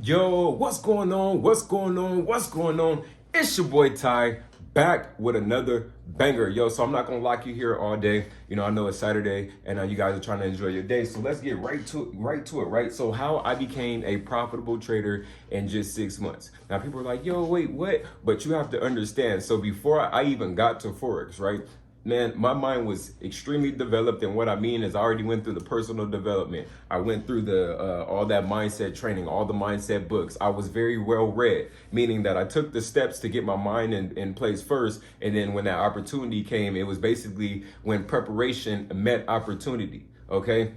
Yo, what's going on? What's going on? What's going on? It's your boy Ty back with another banger. Yo, so I'm not gonna lock you here all day. I know it's Saturday and you guys are trying to enjoy your day. So let's get right to it, right? So how I became a profitable trader in just 6 months. Now people are like, yo, wait, what? But you have to understand. So before I even got to Forex, right? Man, my mind was extremely developed, and what I mean is I already went through the personal development. I went through the all that mindset training, all the mindset books. I was very well read, meaning that I took the steps to get my mind in place first, and then when that opportunity came, it was basically when preparation met opportunity. Okay.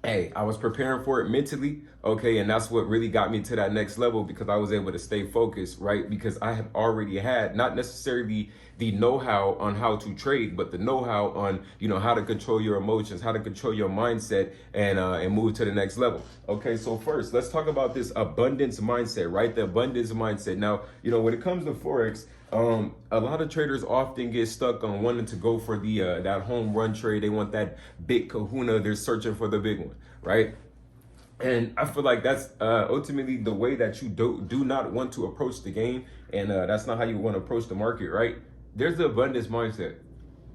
Hey, I was preparing for it mentally, okay, and that's what really got me to that next level because I was able to stay focused, right? Because I have already had not necessarily the know-how on how to trade, but the know-how on how to control your emotions, how to control your mindset, and move to the next level. Okay, so first let's talk about this abundance mindset, right? The abundance mindset. Now, when it comes to Forex, a lot of traders often get stuck on wanting to go for the that home run trade. They want that big kahuna. They're searching for the big one, right? And I feel like that's ultimately the way that you do not want to approach the game, and that's not how you want to approach the market, right? There's the abundance mindset.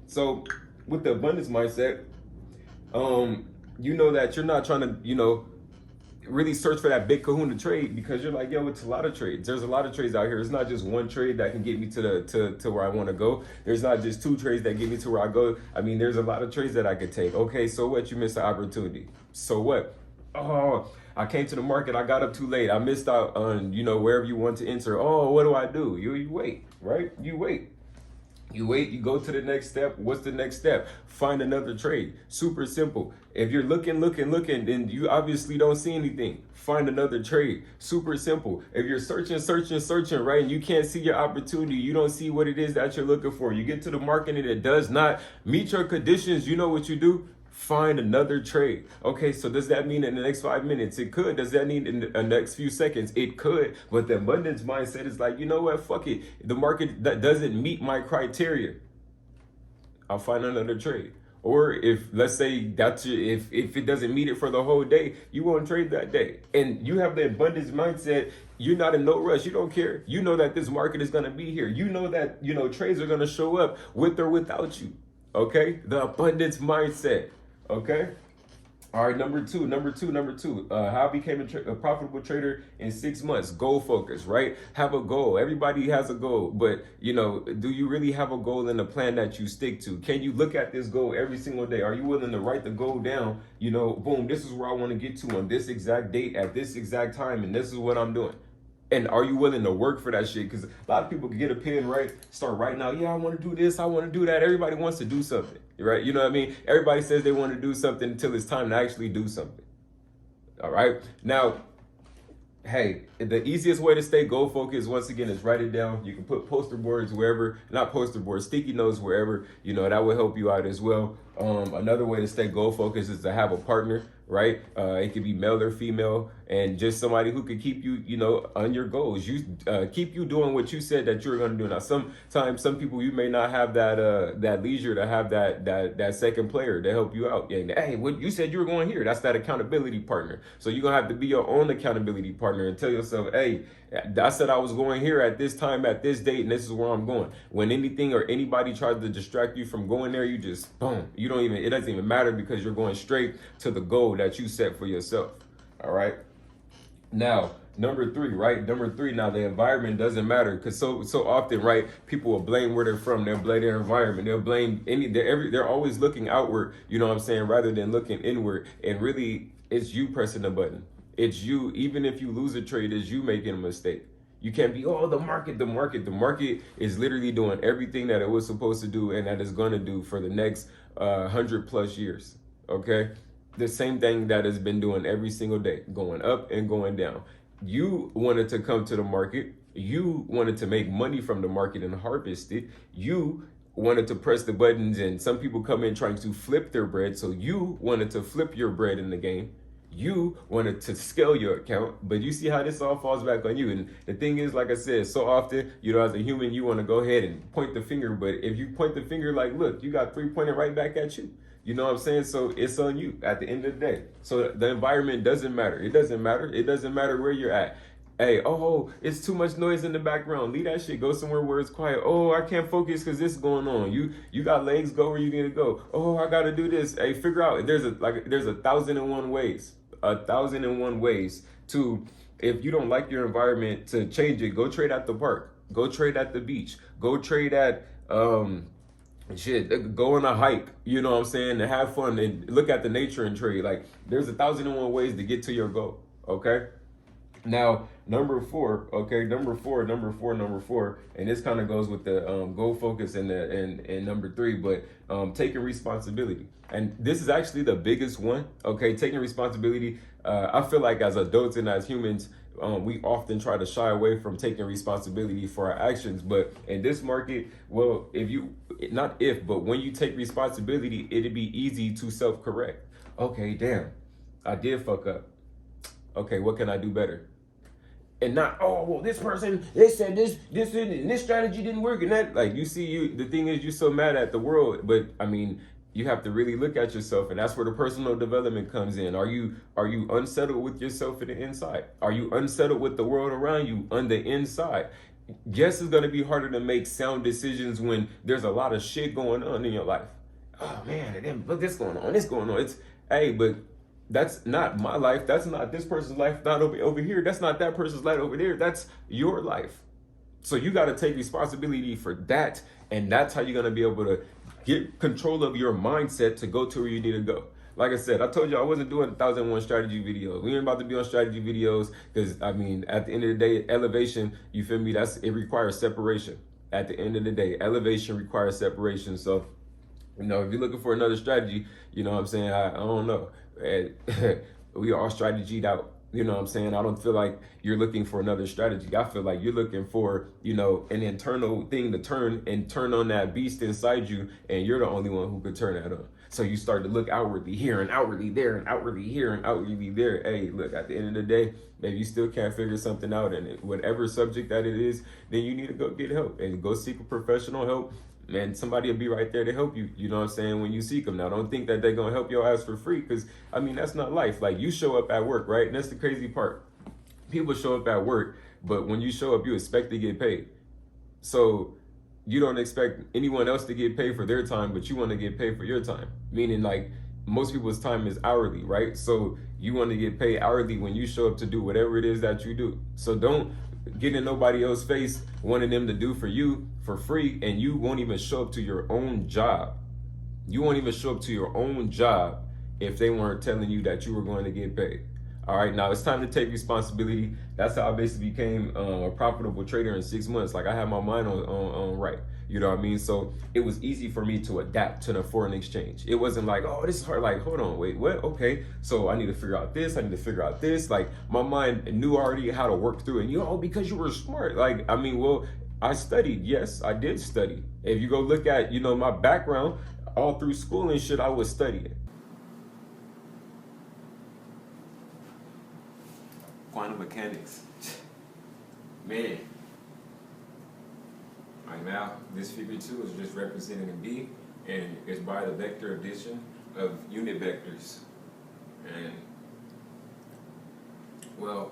So with the abundance mindset, you know that you're not trying to really search for that big kahuna trade because you're like, yo, it's a lot of trades. There's a lot of trades out here. It's not just one trade that can get me to where I want to go. There's not just two trades that get me to where I go. I mean, there's a lot of trades that I could take. Okay, so what? You missed the opportunity. So what? Oh, I came to the market. I got up too late. I missed out on, wherever you want to enter. Oh, what do? You wait, right? You wait. You wait, you go to the next step. What's the next step? Find another trade. Super simple. If you're looking, then you obviously don't see anything. Find another trade. Super simple. If you're searching, right, and you can't see your opportunity, you don't see what it is that you're looking for. You get to the market and it does not meet your conditions, you know what you do? Find another trade. Okay, so does that mean in the next 5 minutes? It could. Does that mean in the next few seconds? It could. But the abundance mindset is like, you know what? Fuck it. The market that doesn't meet my criteria, I'll find another trade. Or if let's say that's if it doesn't meet it for the whole day, you won't trade that day. And you have the abundance mindset. You're not in no rush. You don't care. You know that this market is gonna be here. You know that trades are gonna show up with or without you. Okay, the abundance mindset. Okay. All right. Number two. How I became a profitable trader in 6 months. Goal focus, right? Have a goal. Everybody has a goal, but do you really have a goal and a plan that you stick to? Can you look at this goal every single day? Are you willing to write the goal down? Boom, this is where I want to get to on this exact date at this exact time, and this is what I'm doing. And are you willing to work for that shit? Because a lot of people can get a pen, right? Start writing out, yeah, I want to do this, I want to do that. Everybody wants to do something, right? You know what I mean? Everybody says they want to do something until it's time to actually do something. All right. Now, hey, the easiest way to stay goal focused, once again, is write it down. You can put poster boards wherever, not poster boards, sticky notes wherever, that will help you out as well. Another way to stay goal focused is to have a partner, right? It could be male or female, and just somebody who could keep you, on your goals. You keep you doing what you said that you're going to do. Now, sometimes some people, you may not have that leisure to have that second player to help you out. Yeah, hey, what you said you were going here. That's that accountability partner. So you're gonna have to be your own accountability partner and tell yourself, hey, I said I was going here at this time, at this date, and this is where I'm going. When anything or anybody tries to distract you from going there, you just boom. It doesn't even matter because you're going straight to the goal that you set for yourself. All right. Now, number three, right? Now the environment doesn't matter because so often, right? People will blame where they're from. They'll blame their environment. They'll blame they're always looking outward. You know what I'm saying? Rather than looking inward. And really, it's you pressing the button. It's you. Even if you lose a trade, it's you making a mistake. You can't be, the market. The market is literally doing everything that it was supposed to do and that it's going to do for the next 100+ years. Okay. The same thing that has been doing every single day, going up and going down. You wanted to come to the market. You wanted to make money from the market and harvest it. You wanted to press the buttons, and some people come in trying to flip their bread. So you wanted to flip your bread in the game. You wanted to scale your account, but you see how this all falls back on you. And the thing is, like I said, so often, as a human, you want to go ahead and point the finger. But if you point the finger like, look, you got three pointed right back at you. You know what I'm saying? So it's on you at the end of the day. So the environment doesn't matter. It doesn't matter. It doesn't matter where you're at. Hey, oh, it's too much noise in the background. Leave that shit. Go somewhere where it's quiet. Oh, I can't focus because this is going on. You got legs. Go where you need to go. Oh, I gotta do this. Hey, figure out. There's a 1,001 ways. 1,001 ways to, if you don't like your environment, to change it. Go trade at the park. Go trade at the beach. Go trade at shit, go on a hike, you know what I'm saying, and have fun and look at the nature and trade. Like, there's 1,001 ways to get to your goal. Okay. Now, number four, and this kind of goes with the goal focus and number three, but taking responsibility. And this is actually the biggest one, okay? Taking responsibility. I feel like as adults and as humans, we often try to shy away from taking responsibility for our actions. But in this market, well, but when you take responsibility, it'd be easy to self-correct. Okay, damn, I did fuck up. Okay, what can I do better? And not, oh, well, this person, they said this, and this strategy didn't work, and that, like, the thing is, you're so mad at the world, but I mean, you have to really look at yourself, and that's where the personal development comes in. Are you unsettled with yourself in the inside? Are you unsettled with the world around you on the inside? Yes, it's gonna be harder to make sound decisions when there's a lot of shit going on in your life. Oh man, and then look, this going on. It's, hey, but that's not my life. That's not this person's life. Not over here. That's not that person's life over there. That's your life. So you got to take responsibility for that. And that's how you're going to be able to get control of your mindset to go to where you need to go. Like I said, I told you I wasn't doing 1,001 strategy videos. We ain't about to be on strategy videos because, I mean, at the end of the day, elevation, you feel me? It requires separation. At the end of the day, elevation requires separation. So, you know, if you're looking for another strategy, you know what I'm saying? I don't know. We are all strategied out. You know what I'm saying? I don't feel like you're looking for another strategy. I feel like you're looking for, you know, an internal thing to turn on that beast inside you, and you're the only one who could turn that on. So you start to look outwardly here and outwardly there and outwardly here and outwardly there. Hey, look, at the end of the day, maybe you still can't figure something out, and whatever subject that it is, then you need to go get help and go seek a professional help. And somebody will be right there to help you, you know what I'm saying, when you seek them. Now, don't think that they're going to help your ass for free, because, I mean, that's not life. Like, you show up at work, right? And that's the crazy part. People show up at work, but when you show up, you expect to get paid. So you don't expect anyone else to get paid for their time, but you want to get paid for your time. Meaning, like, most people's time is hourly, right? So you want to get paid hourly when you show up to do whatever it is that you do. So don't get in nobody else's face wanting them to do for you for free, and you won't even show up to your own job. You won't even show up to your own job if they weren't telling you that you were going to get paid. All right, now it's time to take responsibility. That's how I basically became a profitable trader in 6 months. Like, I had my mind on right. You know what I mean? So it was easy for me to adapt to the foreign exchange. It wasn't like, oh, this is hard. Like, hold on, wait, what? Okay, so I need to figure out this. I need to figure out this. Like, my mind knew already how to work through it. And because you were smart. Like, I mean, well, I studied. Yes, I did study. If you go look at, my background, all through school and shit, I was studying. Quantum mechanics. Man. All right, now this figure 2 is just representing a B, and it's by the vector addition of unit vectors. And, well,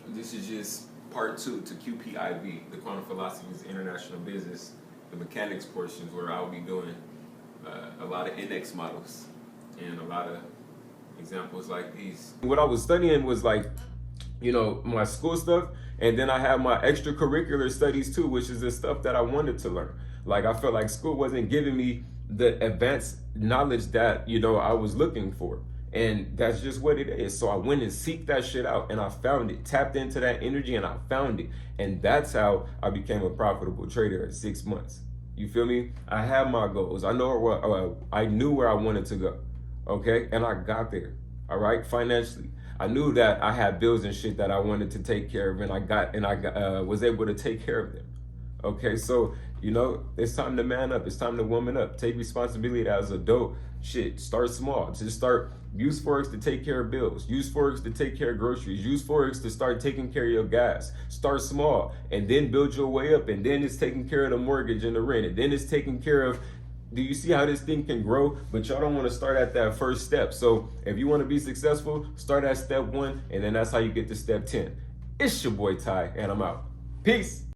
this is just part 2 to QPIB, the Quantum Philosophy's International Business, the mechanics portions, where I'll be doing a lot of index models and a lot of examples like these. What I was studying was like, my school stuff, and then I have my extracurricular studies too, which is the stuff that I wanted to learn. Like, I felt like school wasn't giving me the advanced knowledge that, I was looking for. And that's just what it is. So I went and seeked that shit out, and I found it, tapped into that energy, and I found it. And that's how I became a profitable trader in 6 months. You feel me? I had my goals. I knew where I wanted to go. Okay. And I got there. All right. Financially, I knew that I had bills and shit that I wanted to take care of, and I was able to take care of them. Okay, so it's time to man up. It's time to woman up. Take responsibility as an adult. Shit, start small. Just use Forex to take care of bills. Use Forex to take care of groceries. Use Forex to start taking care of your gas. Start small, and then build your way up, and then it's taking care of the mortgage and the rent, and then it's taking care of Do you see how this thing can grow? But y'all don't want to start at that first step. So if you want to be successful, start at step 1, and then that's how you get to step 10. It's your boy Ty, and I'm out. Peace.